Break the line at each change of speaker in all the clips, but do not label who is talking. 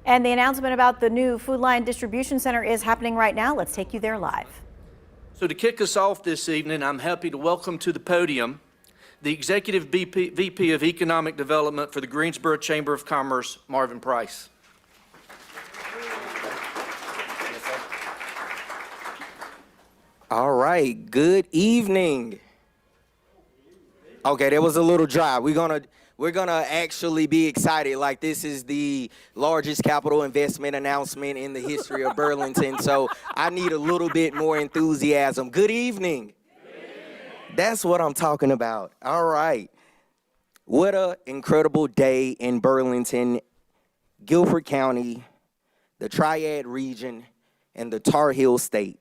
And the announcement about the new Food Line Distribution Center is happening right now. Let's take you there live.
So to kick us off this evening, I'm happy to welcome to the podium the Executive VP of Economic Development for the Greensboro Chamber of Commerce, Marvin Price.
All right, good evening. Okay, that was a little dry. We're gonna actually be excited. Like, this is the largest capital investment announcement in the history of Burlington, so I need a little bit more enthusiasm. Good evening. That's what I'm talking about. All right. What an incredible day in Burlington, Guilford County, the Triad region, and the Tar Heel State.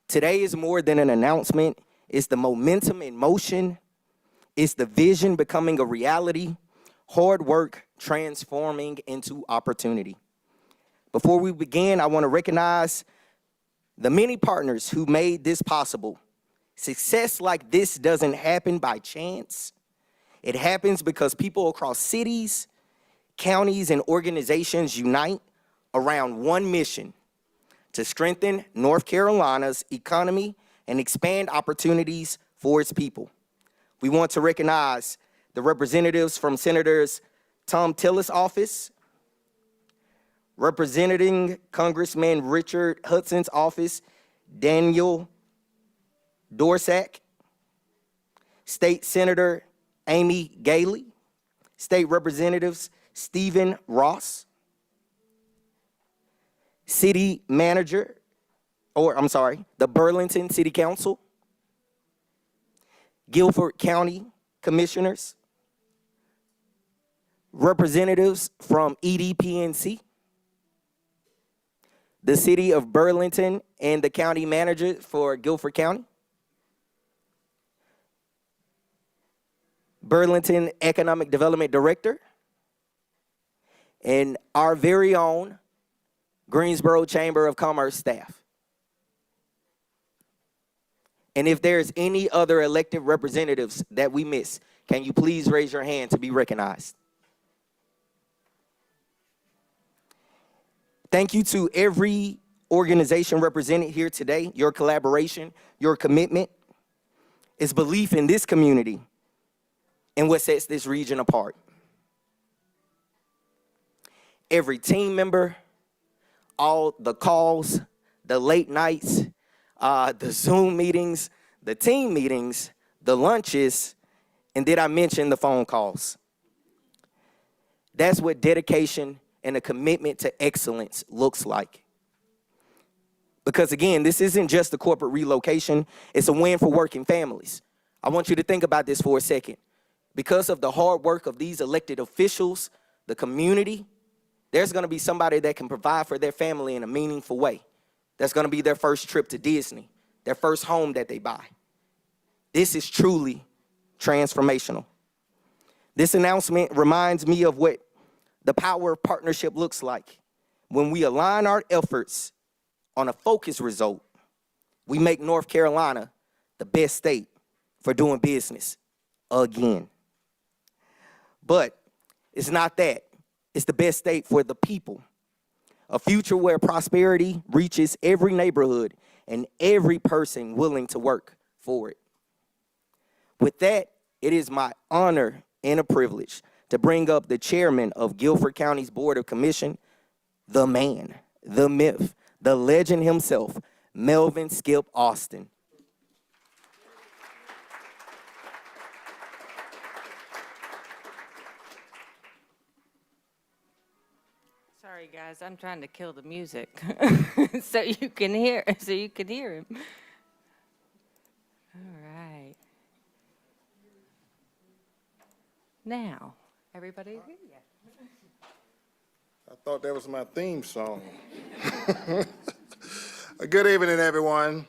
Today is more than an announcement. It's the momentum in motion. It's the vision becoming a reality, hard work transforming into opportunity. Before we begin, I want to recognize the many partners who made this possible. Success like this doesn't happen by chance. It happens because people across cities, counties, and organizations unite around one mission: to strengthen North Carolina's economy and expand opportunities for its people. We want to recognize the representatives from Senators Tom Tillis' office, representing Congressman Richard Hudson's office, Daniel Dorsack, State Senator Amy Gailey, State Representatives Stephen Ross, the Burlington City Council, Guilford County Commissioners, representatives from EDPNC, the City of Burlington and the County Manager for Guilford County, Burlington Economic Development Director, and our very own Greensboro Chamber of Commerce staff. And if there's any other elected representatives that we miss, can you please raise your hand to be recognized? Thank you to every organization represented here today. Your collaboration, your commitment is belief in this community and what sets this region apart. Every team member, all the calls, the late nights, the Zoom meetings, the team meetings, the lunches, and did I mention the phone calls? That's what dedication and a commitment to excellence looks like. Because again, this isn't just a corporate relocation, it's a win for working families. I want you to think about this for a second. Because of the hard work of these elected officials, the community, there's gonna be somebody that can provide for their family in a meaningful way. That's gonna be their first trip to Disney, their first home that they buy. This is truly transformational. This announcement reminds me of what the power of partnership looks like. When we align our efforts on a focused result, we make North Carolina the best state for doing business again. But it's not that. It's the best state for the people. A future where prosperity reaches every neighborhood and every person willing to work for it. With that, it is my honor and a privilege to bring up the chairman of Guilford County's Board of Commission, the man, the myth, the legend himself, Melvin Skip Austin.
Sorry guys, I'm trying to kill the music so you can hear him. All right. Now, everybody?
I thought that was my theme song. Good evening, everyone.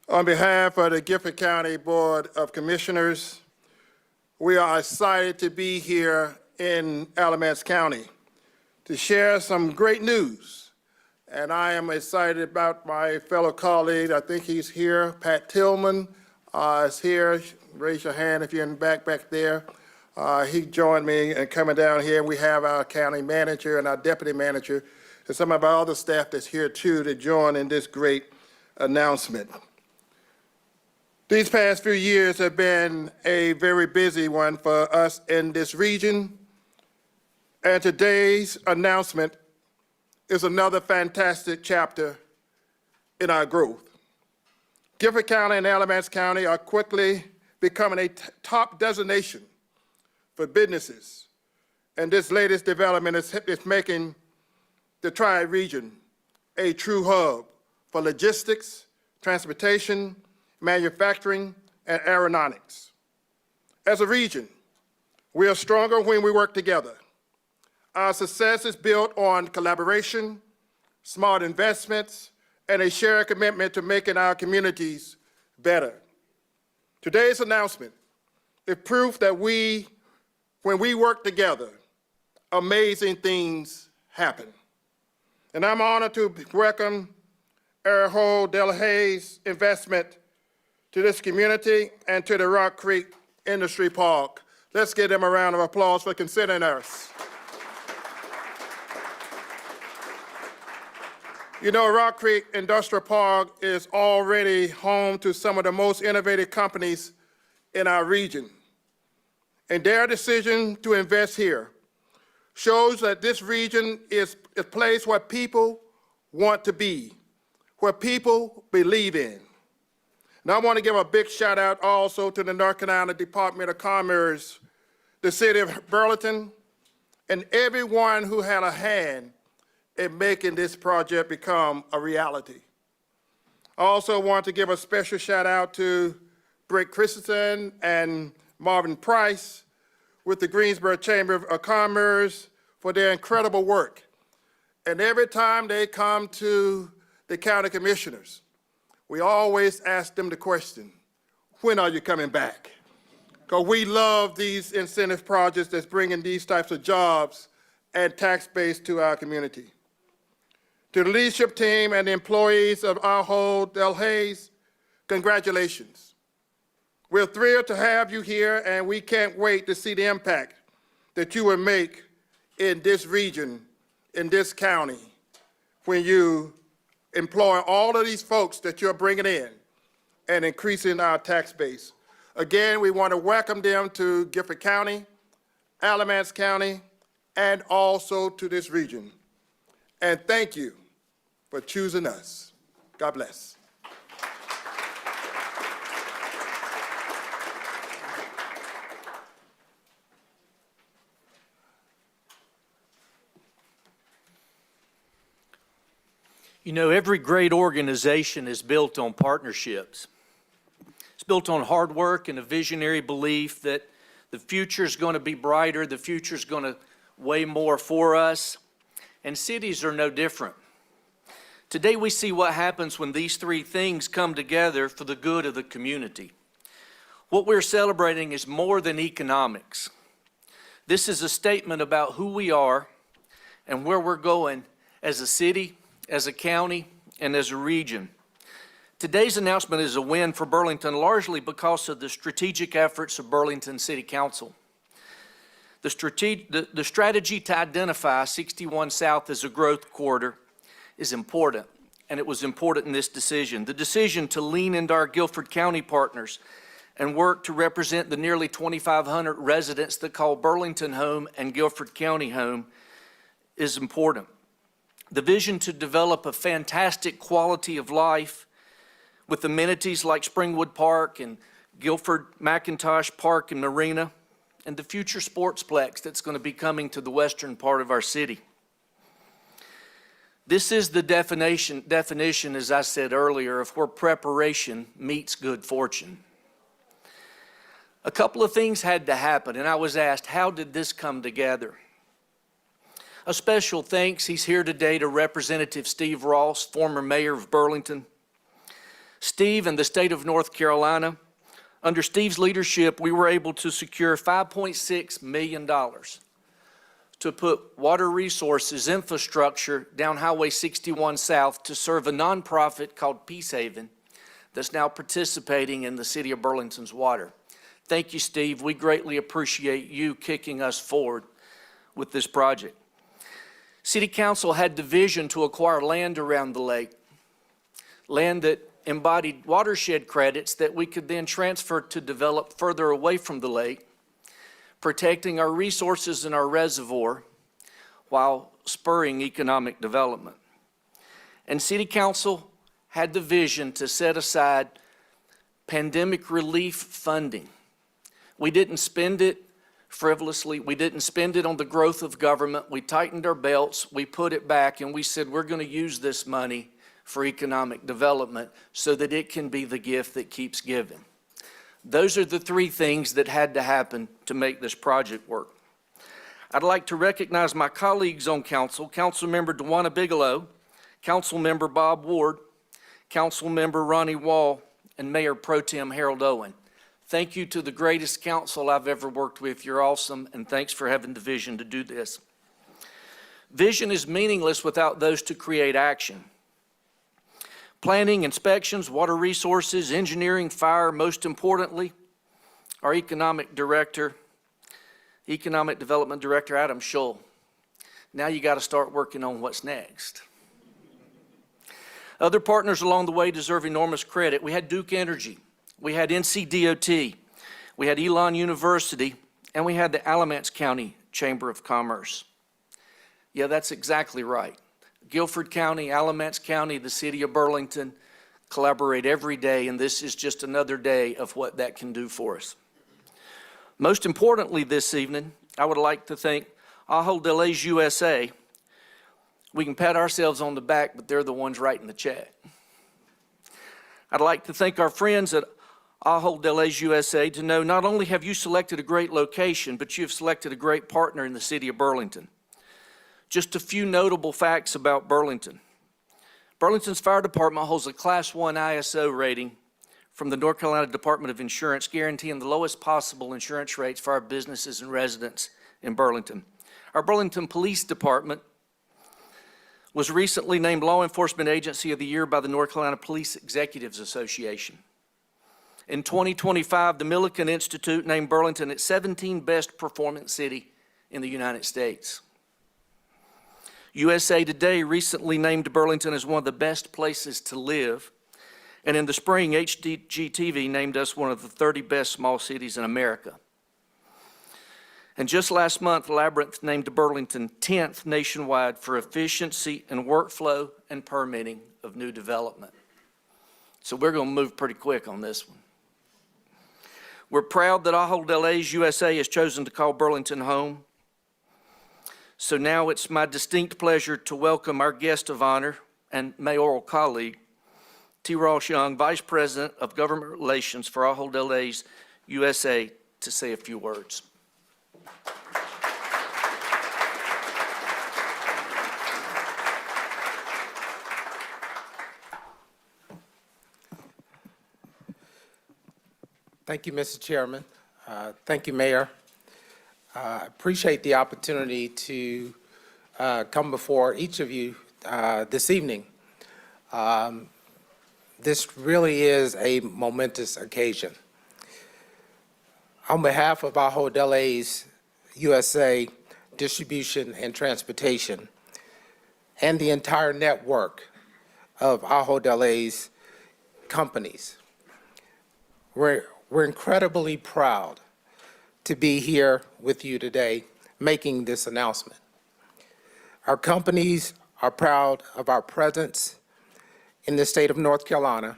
On behalf of the Guilford County Board of Commissioners, we are excited to be here in Alamance County to share some great news. And I am excited about my fellow colleague, I think he's here, Pat Tillman is here. Raise your hand if you're in the back there. He joined me in coming down here. We have our county manager and our deputy manager and some of our other staff that's here too to join in this great announcement. These past few years have been a very busy one for us in this region, and today's announcement is another fantastic chapter in our growth. Guilford County and Alamance County are quickly becoming a top destination for businesses, and this latest development is making the Tri-Region a true hub for logistics, transportation, manufacturing, and aeronautics. As a region, we are stronger when we work together. Our success is built on collaboration, smart investments, and a shared commitment to making our communities better. Today's announcement is proof that when we work together, amazing things happen. And I'm honored to welcome Ahold Delhaize investment to this community and to the Rock Creek Industry Park. Let's give them a round of applause for considering us. You know, Rock Creek Industrial Park is already home to some of the most innovative companies in our region. And their decision to invest here shows that this region is a place where people want to be, where people believe in. And I want to give a big shout out also to the North Carolina Department of Commerce, the city of Burlington, and everyone who had a hand in making this project become a reality. I also want to give a special shout out to Britt Christensen and Marvin Price with the Greensboro Chamber of Commerce for their incredible work. And every time they come to the county commissioners, we always ask them the question, when are you coming back? Because we love these incentive projects that's bringing these types of jobs and tax base to our community. To the leadership team and the employees of Ahold Delhaize, congratulations. We're thrilled to have you here, and we can't wait to see the impact that you will make in this region, in this county, when you employ all of these folks that you're bringing in and increasing our tax base. Again, we want to welcome them to Guilford County, Alamance County, and also to this region. And thank you for choosing us. God bless.
You know, every great organization is built on partnerships. It's built on hard work and a visionary belief that the future's going to be brighter, the future's going to weigh more for us, and cities are no different. Today we see what happens when these three things come together for the good of the community. What we're celebrating is more than economics. This is a statement about who we are and where we're going as a city, as a county, and as a region. Today's announcement is a win for Burlington largely because of the strategic efforts of Burlington City Council. The strategy to identify 61 South as a growth corridor is important, and it was important in this decision. The decision to lean into our Guilford County partners and work to represent the nearly 2,500 residents that call Burlington home and Guilford County home is important. The vision to develop a fantastic quality of life with amenities like Springwood Park and Guilford McIntosh Park and Marina, and the future sportsplex that's going to be coming to the western part of our city. This is the definition, as I said earlier, of where preparation meets good fortune. A couple of things had to happen, and I was asked, how did this come together? A special thanks, he's here today, to Representative Steve Ross, former mayor of Burlington. Steve and the state of North Carolina, under Steve's leadership, we were able to secure $5.6 million to put water resources infrastructure down Highway 61 South to serve a nonprofit called Peace Haven that's now participating in the city of Burlington's water. Thank you, Steve. We greatly appreciate you kicking us forward with this project. City Council had the vision to acquire land around the lake, land that embodied watershed credits that we could then transfer to develop further away from the lake, protecting our resources and our reservoir while spurring economic development. And City Council had the vision to set aside pandemic relief funding. We didn't spend it frivolously. We didn't spend it on the growth of government. We tightened our belts, we put it back, and we said we're going to use this money for economic development so that it can be the gift that keeps giving. Those are the three things that had to happen to make this project work. I'd like to recognize my colleagues on council, Councilmember Dewana Bigelow, Councilmember Bob Ward, Councilmember Ronnie Wall, and Mayor Pro Tem Harold Owen. Thank you to the greatest council I've ever worked with. You're awesome, and thanks for having the vision to do this. Vision is meaningless without those to create action. Planning, inspections, water resources, engineering, fire, most importantly, our economic development director, Adam Schull. Now you got to start working on what's next. Other partners along the way deserve enormous credit. We had Duke Energy, we had NCDOT, we had Elon University, and we had the Alamance County Chamber of Commerce. Yeah, that's exactly right. Guilford County, Alamance County, the city of Burlington collaborate every day, and this is just another day of what that can do for us. Most importantly this evening, I would like to thank Ahold Delhaize USA. We can pat ourselves on the back, but they're the ones writing the check. I'd like to thank our friends at Ahold Delhaize USA to know not only have you selected a great location, but you've selected a great partner in the city of Burlington. Just a few notable facts about Burlington. Burlington's fire department holds a Class 1 ISO rating from the North Carolina Department of Insurance, guaranteeing the lowest possible insurance rates for our businesses and residents in Burlington. Our Burlington Police Department was recently named Law Enforcement Agency of the Year by the North Carolina Police Executives Association. In 2025, the Millikan Institute named Burlington its 17th best performing city in the United States. USA Today recently named Burlington as one of the best places to live. And in the spring, HGTV named us one of the 30 best small cities in America. And just last month, Labyrinth named Burlington 10th nationwide for efficiency and workflow and permitting of new development. So we're going to move pretty quick on this one. We're proud that Ahold Delhaize USA has chosen to call Burlington home. So now it's my distinct pleasure to welcome our guest of honor and mayoral colleague, T. Ross Young, Vice President of Government Relations for Ahold Delhaize USA, to say a few words.
Thank you, Mr. Chairman. Thank you, Mayor. I appreciate the opportunity to come before each of you this evening. This really is a momentous occasion. On behalf of Ahold Delhaize USA Distribution and Transportation and the entire network of Ahold Delhaize companies, we're incredibly proud to be here with you today making this announcement. Our companies are proud of our presence in the state of North Carolina,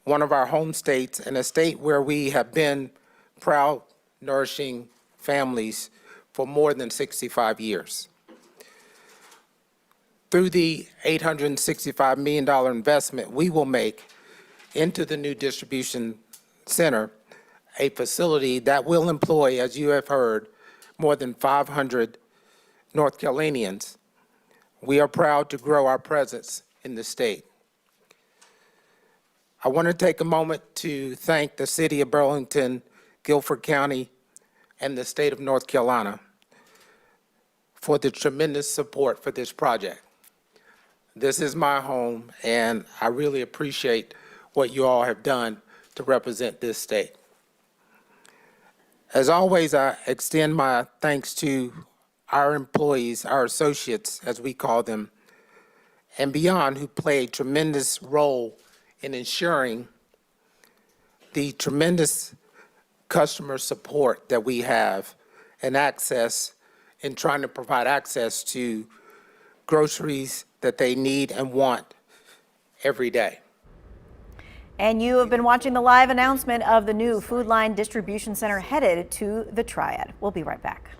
one of our home states and a state where we have been proud, nourishing families for more than 65 years. Through the $865 million investment we will make into the new distribution center, a facility that will employ, as you have heard, more than 500 North Carolinians, we are proud to grow our presence in the state. I want to take a moment to thank the city of Burlington, Guilford County, and the state of North Carolina for the tremendous support for this project. This is my home, and I really appreciate what you all have done to represent this state. As always, I extend my thanks to our employees, our associates, as we call them, and beyond, who play a tremendous role in ensuring the tremendous customer support that we have and access in trying to provide access to groceries that they need and want every day.
And you have been watching the live announcement of the new Food Line Distribution Center headed to the Triad. We'll be right back.